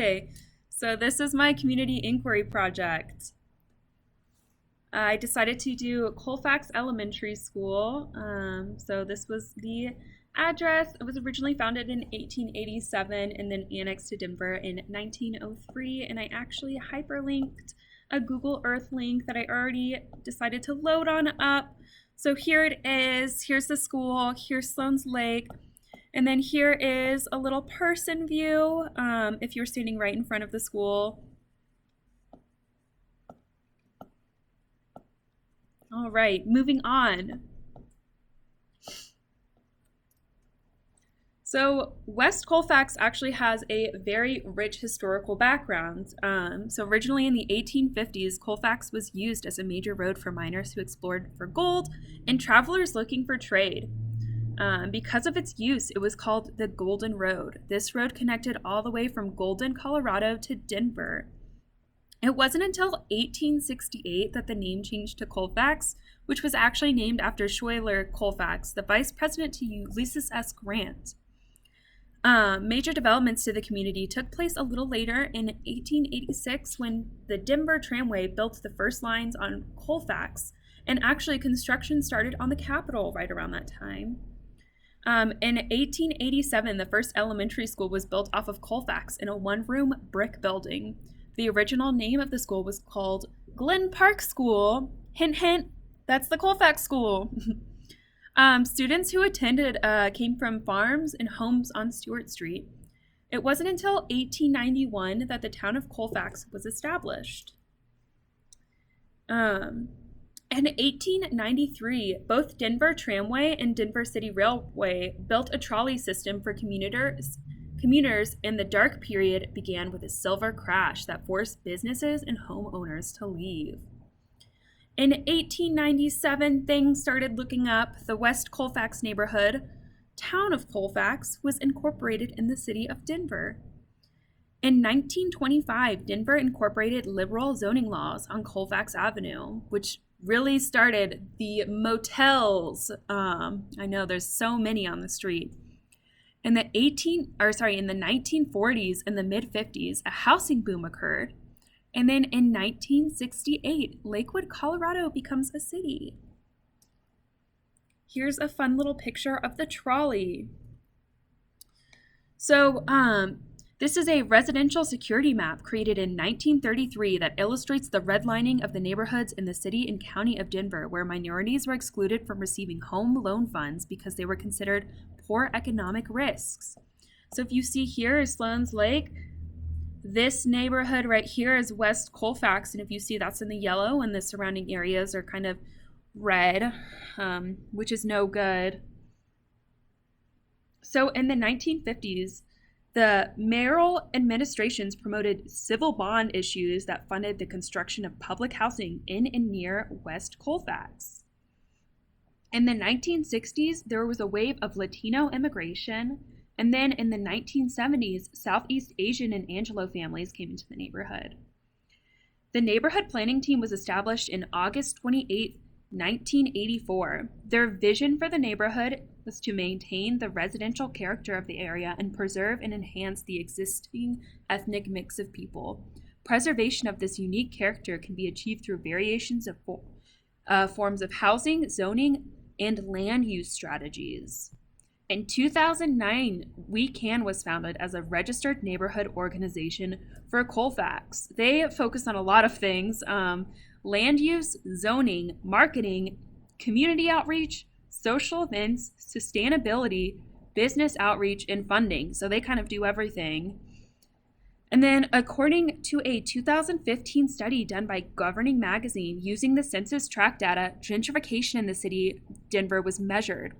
Okay, so this is my community inquiry project. I decided to do Colfax Elementary School. So this was the address. It was originally founded in 1887 and then annexed to Denver in 1903. And I actually hyperlinked a Google Earth link that I already decided to load on up. So here it is. Here's the school. Here's Sloan's Lake. And then here is a little person view if you're standing right in front of the school. All right, moving on. So West Colfax actually has a very rich historical background. So originally in the 1850s, Colfax was used as a major road for miners who explored for gold and travelers looking for trade. Because of its use, it was called the Golden Road. This road connected all the way from Golden, Colorado to Denver. It wasn't until 1868 that the name changed to Colfax, which was actually named after Schuyler Colfax, the vice president to Ulysses S. Grant. Major developments to the community took place a little later in 1886 when the Denver Tramway built the first lines on Colfax, and actually construction started on the Capitol right around that time. In 1887, the first elementary school was built off of Colfax in a one-room brick building. The original name of the school was called Glen Park School. Hint, hint, that's the Colfax School. Students who attended came from farms and homes on Stewart Street. It wasn't until 1891 that the town of Colfax was established. In 1893, both Denver Tramway and Denver City Railway built a trolley system for commuters, and the dark period began with a silver crash that forced businesses and homeowners to leave. In 1897, things started looking up. The West Colfax neighborhood, town of Colfax, was incorporated in the city of Denver. In 1925, Denver incorporated liberal zoning laws on Colfax Avenue, which really started the motels. I know there's so many on the street. In the 1940s and the mid-50s, a housing boom occurred. And then in 1968, Lakewood, Colorado becomes a city. Here's a fun little picture of the trolley. So, this is a residential security map created in 1933 that illustrates the redlining of the neighborhoods in the city and county of Denver, where minorities were excluded from receiving home loan funds because they were considered poor economic risks. So if you see here is Sloan's Lake, this neighborhood right here is West Colfax, and if you see that's in the yellow and the surrounding areas are kind of red, which is no good. So in the 1950s, the mayoral administrations promoted civil bond issues that funded the construction of public housing in and near West Colfax. In the 1960s, there was a wave of Latino immigration, and then in the 1970s, Southeast Asian and Anglo families came into the neighborhood. The neighborhood planning team was established in August 28, 1984. Their vision for the neighborhood was to maintain the residential character of the area and preserve and enhance the existing ethnic mix of people. Preservation of this unique character can be achieved through variations of forms of housing, zoning, and land use strategies. In 2009, We Can was founded as a registered neighborhood organization for Colfax. They focus on a lot of things: land use, zoning, marketing, community outreach, social events, sustainability, business outreach, and funding. So they kind of do everything. And then according to a 2015 study done by Governing Magazine, using the census tract data, gentrification in the city Denver was measured.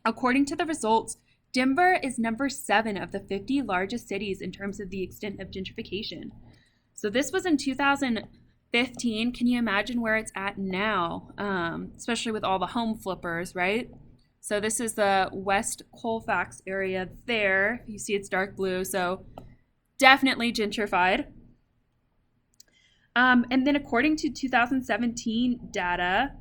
According to the results, Denver is number 7 of the 50 largest cities in terms of the extent of gentrification. So this was in 2015. Can you imagine where it's at now? Especially with all the home flippers, right? So this is the West Colfax area there. You see it's dark blue, so definitely gentrified. And then according to 2017 data,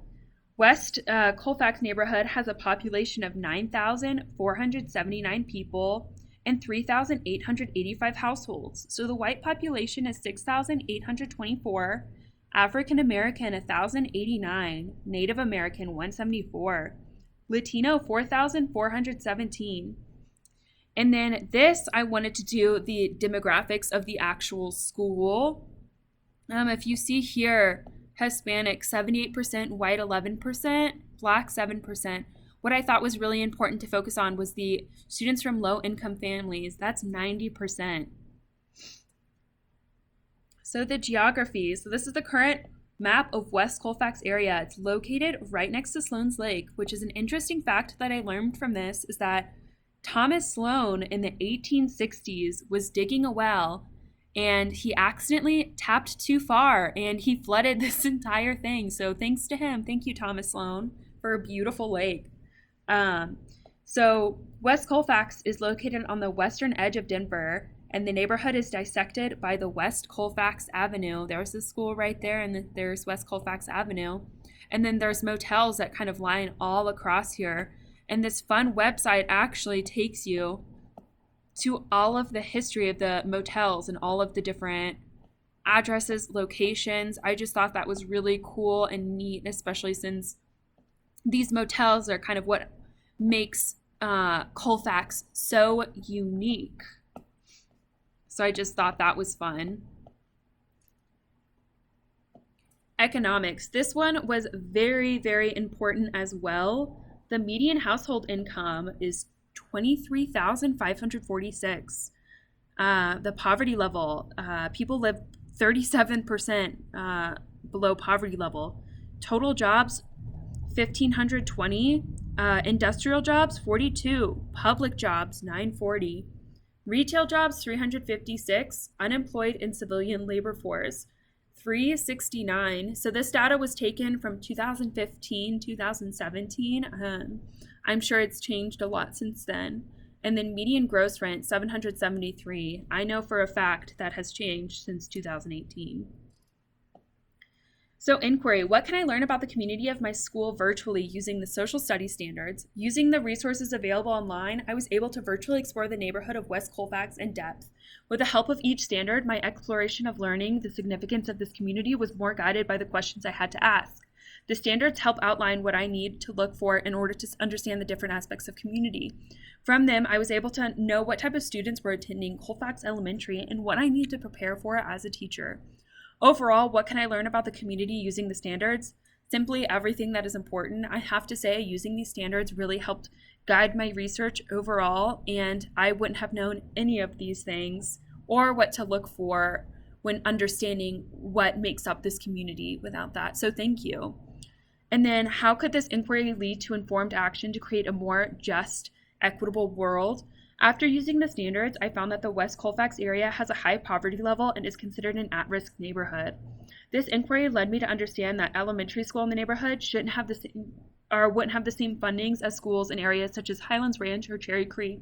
West Colfax neighborhood has a population of 9,479 people, and 3,885 households. So the white population is 6,824, African American 1,089, Native American 174, Latino 4,417. And then this, I wanted to do the demographics of the actual school. If you see here, Hispanic 78%, white 11%, black 7%. What I thought was really important to focus on was the students from low-income families. That's 90%. So the geography. So this is the current map of West Colfax area. It's located right next to Sloan's Lake, which is an interesting fact that I learned from this is that Thomas Sloan in the 1860s was digging a well and he accidentally tapped too far and he flooded this entire thing. So thanks to him, thank you, Thomas Sloan, for a beautiful lake. So West Colfax is located on the western edge of Denver, and the neighborhood is dissected by the West Colfax Avenue. There's the school right there, and there's West Colfax Avenue. And then there's motels that kind of line all across here. And this fun website actually takes you to all of the history of the motels and all of the different addresses, locations. I just thought that was really cool and neat, especially since these motels are kind of what makes Colfax so unique. So I just thought that was fun. Economics. This one was very, very important as well. The median household income is $23,546. The poverty level, people live 37% below poverty level. Total jobs, 1,520. Industrial jobs, 42. Public jobs, 940. Retail jobs, 356. Unemployed in civilian labor force, 369. So this data was taken from 2015, 2017. I'm sure it's changed a lot since then. And then median gross rent, 773. I know for a fact that has changed since 2018. So inquiry, what can I learn about the community of my school virtually using the social studies standards? Using the resources available online, I was able to virtually explore the neighborhood of West Colfax in depth. With the help of each standard, my exploration of learning the significance of this community was more guided by the questions I had to ask. The standards help outline what I need to look for in order to understand the different aspects of community. From them, I was able to know what type of students were attending Colfax Elementary and what I need to prepare for as a teacher. Overall, what can I learn about the community using the standards? Simply everything that is important. I have to say, using these standards really helped guide my research overall, and I wouldn't have known any of these things or what to look for when understanding what makes up this community without that. So thank you. And then how could this inquiry lead to informed action to create a more just, equitable world? After using the standards, I found that the West Colfax area has a high poverty level and is considered an at-risk neighborhood. This inquiry led me to understand that elementary school in the neighborhood wouldn't have the same fundings as schools in areas such as Highlands Ranch or Cherry Creek.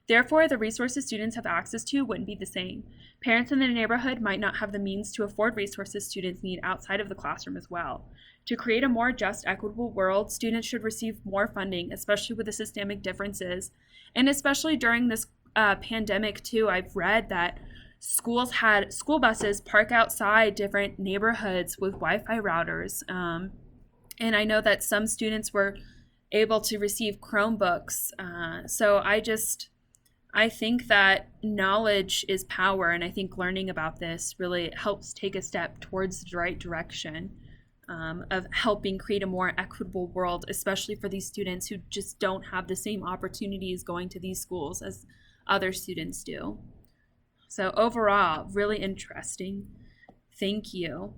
Therefore, the resources students have access to wouldn't be the same. Parents in the neighborhood might not have the means to afford resources students need outside of the classroom as well. To create a more just, equitable world, students should receive more funding, especially with the systemic differences. And especially during this pandemic too, I've read that schools had school buses park outside different neighborhoods with Wi-Fi routers. And I know that some students were able to receive Chromebooks. So I think that knowledge is power, and I think learning about this really helps take a step towards the right direction of helping create a more equitable world, especially for these students who just don't have the same opportunities going to these schools as other students do. So overall, really interesting. Thank you.